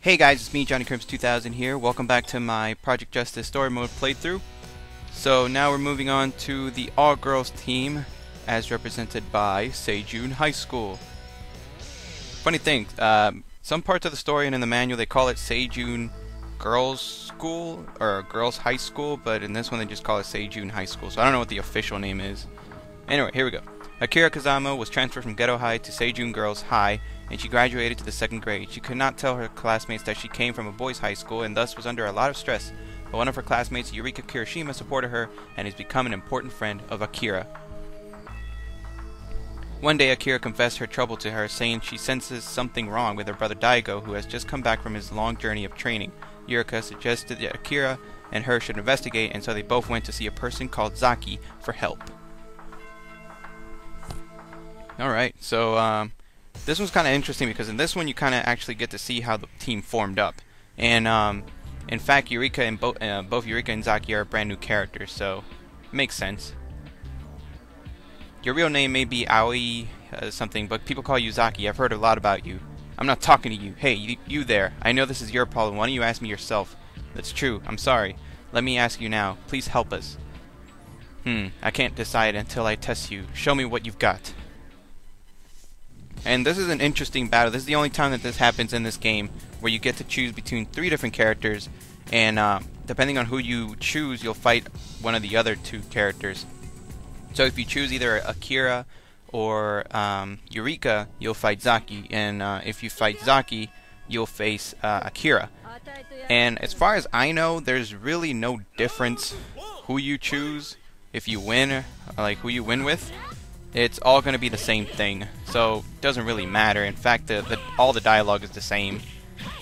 Hey guys, it's me, Johnny Crimps 2000 here. Welcome back to my Project Justice Story Mode playthrough. So now we're moving on to the all-girls team, as represented by Seijun High School. Funny thing, some parts of the story and in the manual they call it Seijun Girls School, or Girls High School, but in this one they just call it Seijun High School, so I don't know what the official name is. Anyway, here we go. Akira Kazama was transferred from Ghetto High to Seijun Girls High, and she graduated to the 2nd grade. She could not tell her classmates that she came from a boys' high school and thus was under a lot of stress, but one of her classmates, Eureka Kirishima, supported her and has become an important friend of Akira. One day, Akira confessed her trouble to her, saying she senses something wrong with her brother Daigo, who has just come back from his long journey of training. Eureka suggested that Akira and her should investigate, and so they both went to see a person called Zaki for help. Alright, so this one's kind of interesting because in this one you kind of actually get to see how the team formed up. And in fact, Eureka and both Eureka and Zaki are brand new characters, so it makes sense. Your real name may be Aoi something, but people call you Zaki. I've heard a lot about you. I'm not talking to you. Hey, you there. I know this is your problem. Why don't you ask me yourself? That's true. I'm sorry. Let me ask you now. Please help us. I can't decide until I test you. Show me what you've got. And this is an interesting battle. This is the only time that this happens in this game, where you get to choose between 3 different characters, and depending on who you choose, you'll fight one of the other 2 characters. So if you choose either Akira or Eureka, you'll fight Zaki, and if you fight Zaki, you'll face Akira. And as far as I know, there's really no difference who you choose if you win, like who you win with. It's all going to be the same thing, so it doesn't really matter. In fact, all the dialogue is the same.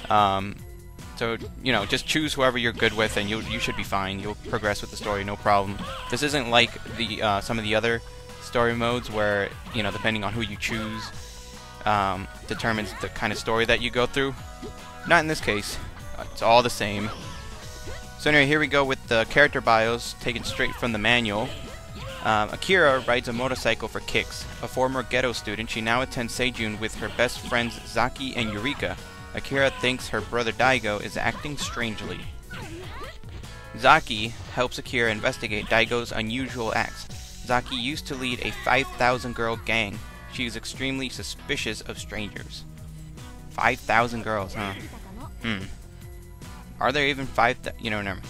So, you know, just choose whoever you're good with and you should be fine. You'll progress with the story, no problem. This isn't like the some of the other story modes where, you know, depending on who you choose determines the kind of story that you go through. Not in this case. It's all the same. So anyway, here we go with the character bios taken straight from the manual. Akira rides a motorcycle for kicks. A former ghetto student, she now attends Seijun with her best friends Zaki and Eureka. Akira thinks her brother Daigo is acting strangely. Zaki helps Akira investigate Daigo's unusual acts. Zaki used to lead a 5,000-girl gang. She is extremely suspicious of strangers. 5,000 girls, huh? Are there even 5,000? You know, never mind.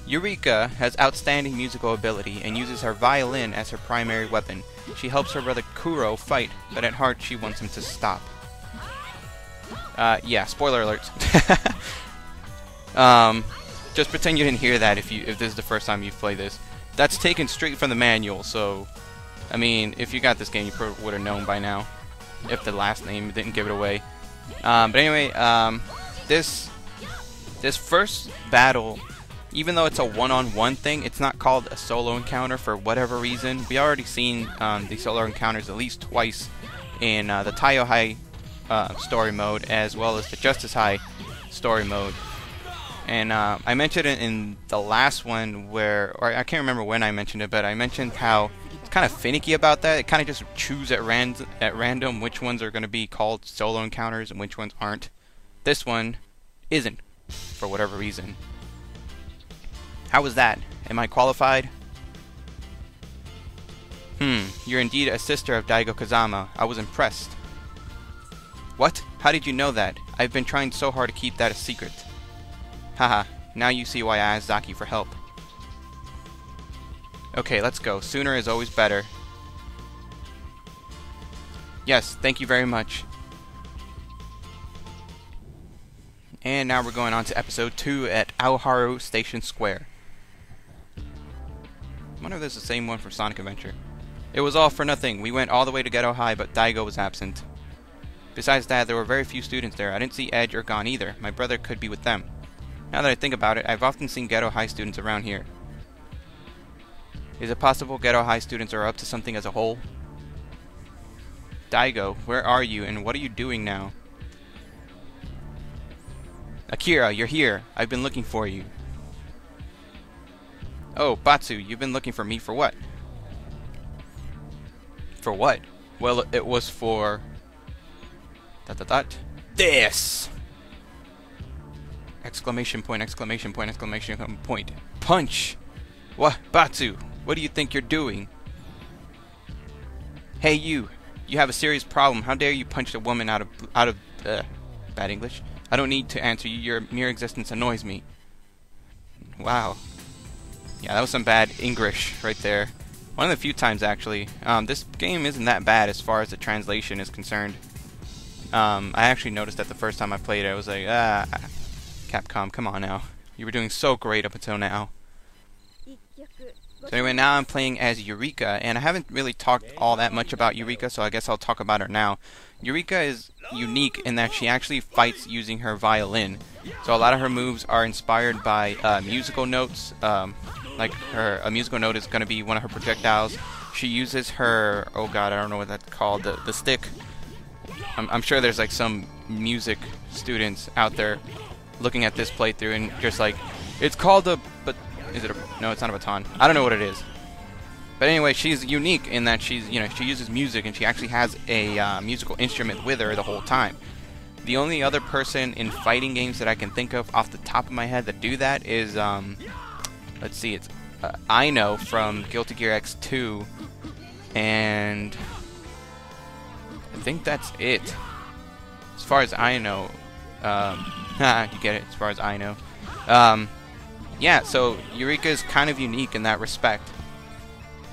Eureka has outstanding musical ability and uses her violin as her primary weapon. She helps her brother Kuro fight, but at heart she wants him to stop. Yeah, spoiler alert. Just pretend you didn't hear that if this is the first time you've played this. That's taken straight from the manual, so I mean, if you got this game, you probably would have known by now, if the last name didn't give it away. But anyway, this first battle, even though it's a one-on-one thing, it's not called a solo encounter for whatever reason. We already seen the solo encounters at least twice in the Taiyo High story mode, as well as the Justice High story mode. And I mentioned it in the last one or I can't remember when I mentioned it, but I mentioned how it's kind of finicky about that. It kind of just choose at random which ones are going to be called solo encounters and which ones aren't. This one isn't, for whatever reason. How was that? Am I qualified? You're indeed a sister of Daigo Kazama. I was impressed. What? How did you know that? I've been trying so hard to keep that a secret. Haha, now you see why I asked Zaki for help. Okay, let's go. Sooner is always better. Yes, thank you very much. And now we're going on to episode 2 at Aoharu Station Square. I wonder if this is the same one from Sonic Adventure. It was all for nothing. We went all the way to Ghetto High, but Daigo was absent. Besides that, there were very few students there. I didn't see Edge or Gon either. My brother could be with them. Now that I think about it, I've often seen Ghetto High students around here. Is it possible Ghetto High students are up to something as a whole? Daigo, where are you, and what are you doing now? Akira, you're here. I've been looking for you. Oh, Batsu, you've been looking for me for what? For what? Well, it was for... This! Exclamation point, exclamation point, exclamation point. Punch! What? Batsu, what do you think you're doing? Hey you! You have a serious problem. How dare you punch a woman out of bad English? I don't need to answer you. Your mere existence annoys me. Wow. Yeah, that was some bad English right there. One of the few times, actually. This game isn't that bad as far as the translation is concerned. I actually noticed that the first time I played it. I was like, Capcom, come on now. You were doing so great up until now. So anyway, now I'm playing as Eureka, and I haven't really talked all that much about Eureka, so I guess I'll talk about her now. Eureka is unique in that she actually fights using her violin. So a lot of her moves are inspired by musical notes. Like a musical note is going to be one of her projectiles. She uses her, oh god, I don't know what that's called, the stick. I'm sure there's like some music students out there looking at this playthrough and just like, it's called a, but is it a, no, it's not a baton. I don't know what it is. But anyway, she's unique in that she's, she uses music and she actually has a musical instrument with her the whole time. The only other person in fighting games that I can think of off the top of my head that do that is, let's see, it's Ino from Guilty Gear X2, and I think that's it. As far as I know, you get it, as far as I know. Yeah, so Eureka is kind of unique in that respect.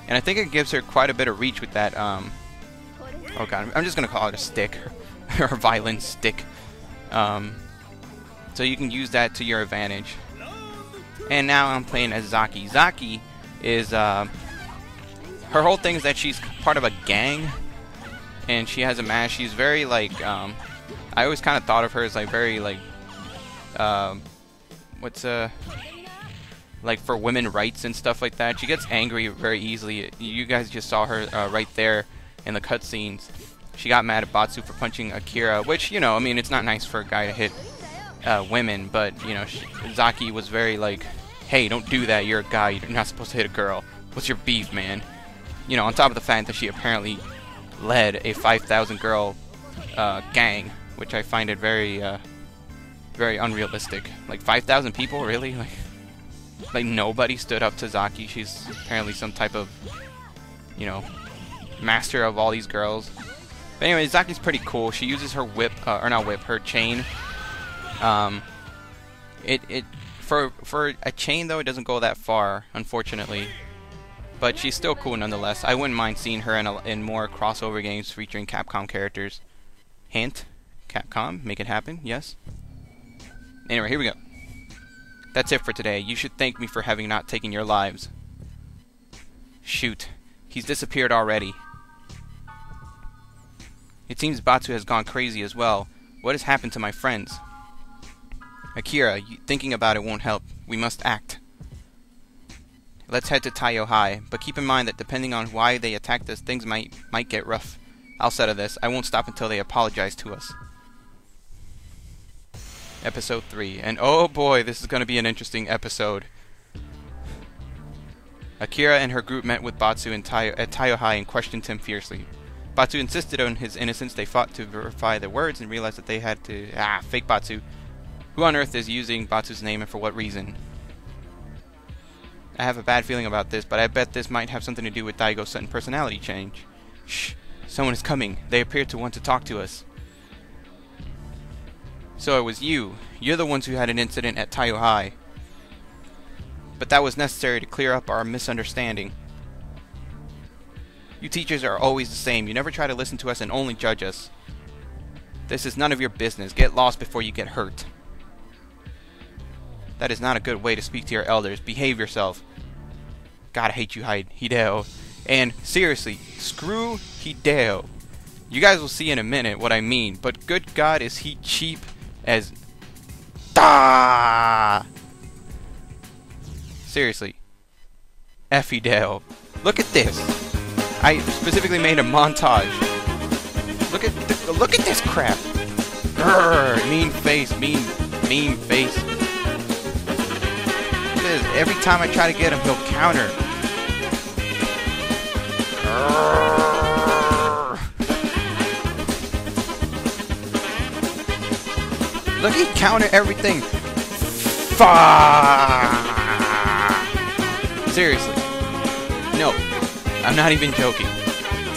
And I think it gives her quite a bit of reach with that, oh god, I'm just going to call it a stick, or a violin stick. So you can use that to your advantage. And now I'm playing as Zaki. Zaki is, her whole thing is that she's part of a gang, and she has a mask. She's very, like, I always kind of thought of her as, like, very, like, like for women rights and stuff like that. She gets angry very easily. You guys just saw her right there in the cutscenes. She got mad at Batsu for punching Akira, which, I mean, it's not nice for a guy to hit women, but, Zaki was very like, hey, don't do that, you're a guy, you're not supposed to hit a girl. What's your beef, man? On top of the fact that she apparently led a 5,000 girl gang, which I find it very, very unrealistic. Like, 5,000 people, really? Like nobody stood up to Zaki. She's apparently some type of, master of all these girls. But anyway, Zaki's pretty cool. She uses her whip, or not whip, her chain. For a chain though, it doesn't go that far, unfortunately. But she's still cool nonetheless. I wouldn't mind seeing her in more crossover games featuring Capcom characters. Hint, Capcom, make it happen. Yes. Anyway, here we go. That's it for today. You should thank me for having not taken your lives. Shoot. He's disappeared already. It seems Batsu has gone crazy as well. What has happened to my friends? Akira, thinking about it won't help. We must act. Let's head to Seijun High, but keep in mind that depending on why they attacked us, things might get rough. I'll settle this. I won't stop until they apologize to us. Episode 3. And oh boy, this is going to be an interesting episode. Akira and her group met with Batsu at Seijun High and questioned him fiercely. Batsu insisted on his innocence. They fought to verify their words and realized that they had to... fake Batsu. Who on earth is using Batsu's name and for what reason? I have a bad feeling about this, but I bet this might have something to do with Daigo's sudden personality change. Shh! Someone is coming. They appear to want to talk to us. So it was you. You're the ones who had an incident at Seijun High. But that was necessary to clear up our misunderstanding. You teachers are always the same. You never try to listen to us and only judge us. This is none of your business. Get lost before you get hurt. That is not a good way to speak to your elders. Behave yourself. God, I hate you, Hideo. And seriously, screw Hideo. You guys will see in a minute what I mean. But good God, is he cheap as... Da! Seriously. F Hideo. Look at this. I specifically made a montage. Look at this crap. Grrr, mean face, mean face. Every time I try to get him, he'll counter. Look, he counter everything. Seriously. No. I'm not even joking.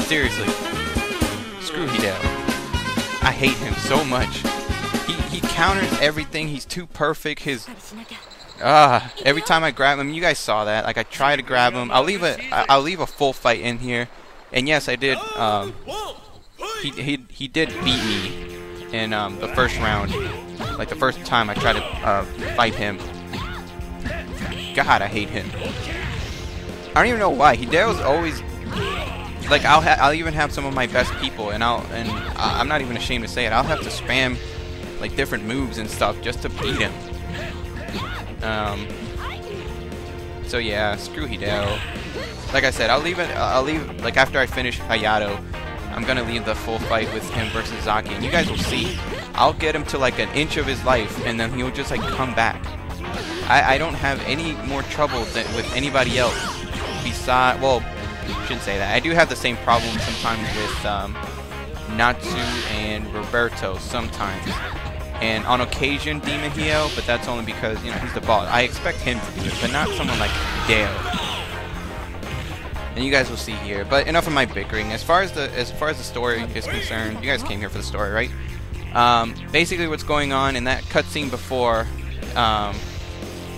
Seriously. Screw Hideo. I hate him so much. He counters everything. He's too perfect. Every time I grab him, you guys saw that. Like I try to grab him. I'll leave a full fight in here. And yes, I did he did beat me in the first round. Like the first time I tried to fight him. God, I hate him. I don't even know why. Hideo's always like I'll even have some of my best people, and I'm not even ashamed to say it. I'll have to spam like different moves and stuff just to beat him. So yeah, screw Hideo. Like I said, I'll leave like after I finish Hayato, I'm gonna leave the full fight with him versus Zaki, and you guys will see. I'll get him to like an inch of his life, and then he'll just like come back. I don't have any more trouble with anybody else besides, well, shouldn't say that. I do have the same problem sometimes with Natsu and Roberto sometimes. And on occasion Demon Hideo, but that's only because, you know, he's the boss. I expect him to do it, but not someone like Hideo. And you guys will see here. But enough of my bickering. As far as the story is concerned, you guys came here for the story, right? Basically what's going on in that cutscene before,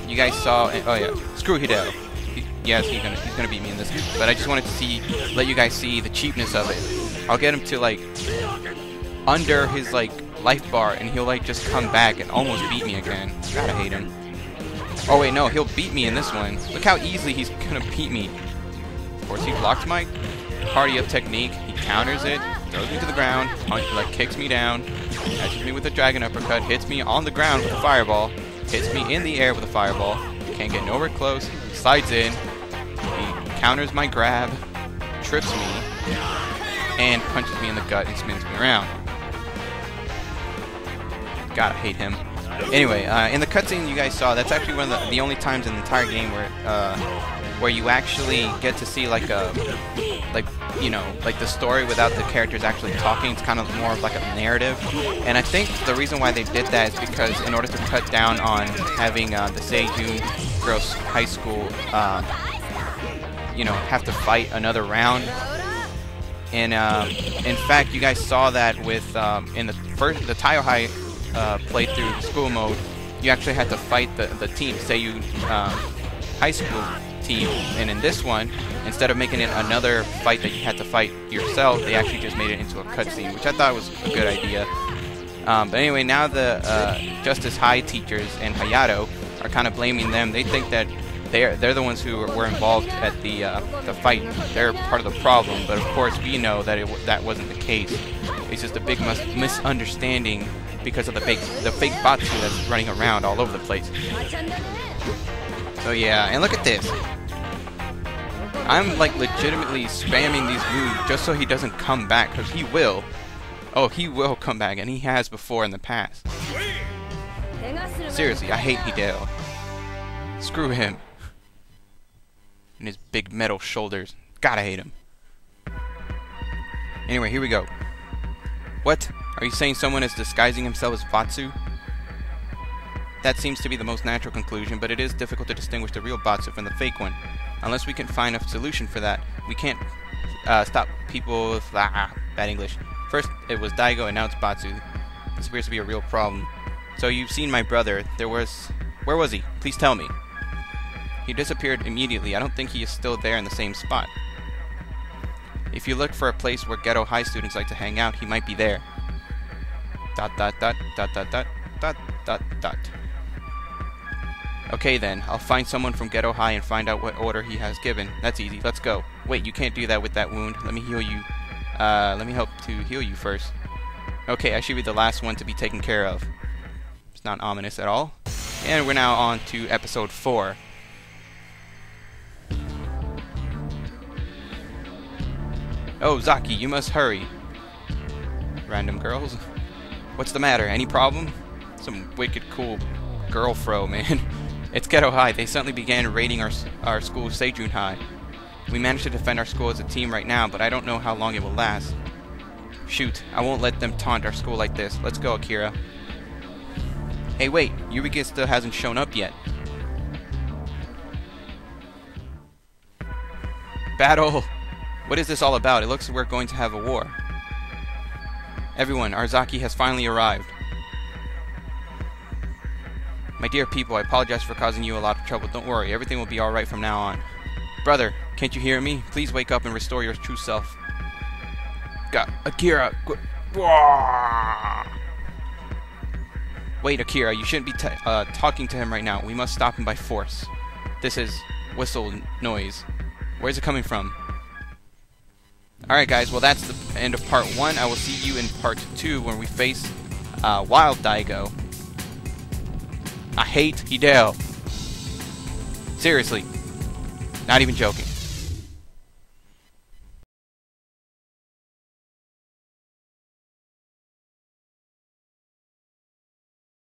you guys saw, oh yeah, screw Hideo. Yes, he's gonna beat me in this, but I just wanted to let you guys see the cheapness of it. I'll get him to like under his like life bar, and he'll like just come back and almost beat me again. God, I hate him. Oh wait, no, he'll beat me in this one. Look how easily he's gonna beat me. Of course, he blocked my party up technique. He counters it, throws me to the ground, like kicks me down, catches me with a dragon uppercut, hits me on the ground with a fireball, hits me in the air with a fireball. Can't get nowhere close. Slides in. He counters my grab, trips me, and punches me in the gut and spins me around. God, I hate him. Anyway, in the cutscene you guys saw, that's actually one of the only times in the entire game where you actually get to see like you know, like the story without the characters actually talking. It's kind of more of like a narrative. And I think the reason why they did that is because in order to cut down on having the Seijun Girls High School, you know, have to fight another round. And in fact, you guys saw that with in the Taiyo High playthrough school mode, you actually had to fight the team, Seijun High School team. And in this one, instead of making it another fight that you had to fight yourself, they actually just made it into a cutscene, which I thought was a good idea. But anyway, now the Justice High teachers and Hayato are kind of blaming them. They think that they're the ones who were involved at the fight. They're part of the problem, but of course we know that that wasn't the case. It's just a big misunderstanding because of the fake Batsu that's running around all over the place. So yeah, and look at this. I'm like legitimately spamming these moves just so he doesn't come back, because he will. Oh, he will come back, and he has before in the past. Seriously, I hate Hideo. Screw him. And his big metal shoulders. God, I hate him. Anyway, here we go. What? Are you saying someone is disguising himself as Batsu? That seems to be the most natural conclusion, but it is difficult to distinguish the real Batsu from the fake one. Unless we can find a solution for that, we can't stop people with bad English. First it was Daigo, and now it's Batsu. This appears to be a real problem. So you've seen my brother. Where was he? Please tell me. He disappeared immediately. I don't think he is still there in the same spot. If you look for a place where Ghetto High students like to hang out, he might be there. ... Okay then, I'll find someone from Ghetto High and find out what order he has given. That's easy. Let's go. Wait, you can't do that with that wound. Let me heal you. Let me help to heal you first. Okay, I should be the last one to be taken care of. It's not ominous at all. And we're now on to episode 4. Oh, Zaki, you must hurry. Random girls. What's the matter? Any problem? Some wicked cool girl fro, man. It's Ghetto High. They suddenly began raiding our school, Seijun High. We managed to defend our school as a team right now, but I don't know how long it will last. Shoot, I won't let them taunt our school like this. Let's go, Akira. Hey, wait, Eureka still hasn't shown up yet. Battle! What is this all about? It looks like we're going to have a war. Everyone, our Zaki has finally arrived. My dear people, I apologize for causing you a lot of trouble. Don't worry, everything will be alright from now on. Brother, can't you hear me? Please wake up and restore your true self. Akira! Wait, Akira, you shouldn't be talking to him right now. We must stop him by force. This is whistle noise. Where's it coming from? Alright guys, well that's the end of part 1. I will see you in part 2 when we face Wild Daigo. I hate Hideo. Seriously. Not even joking.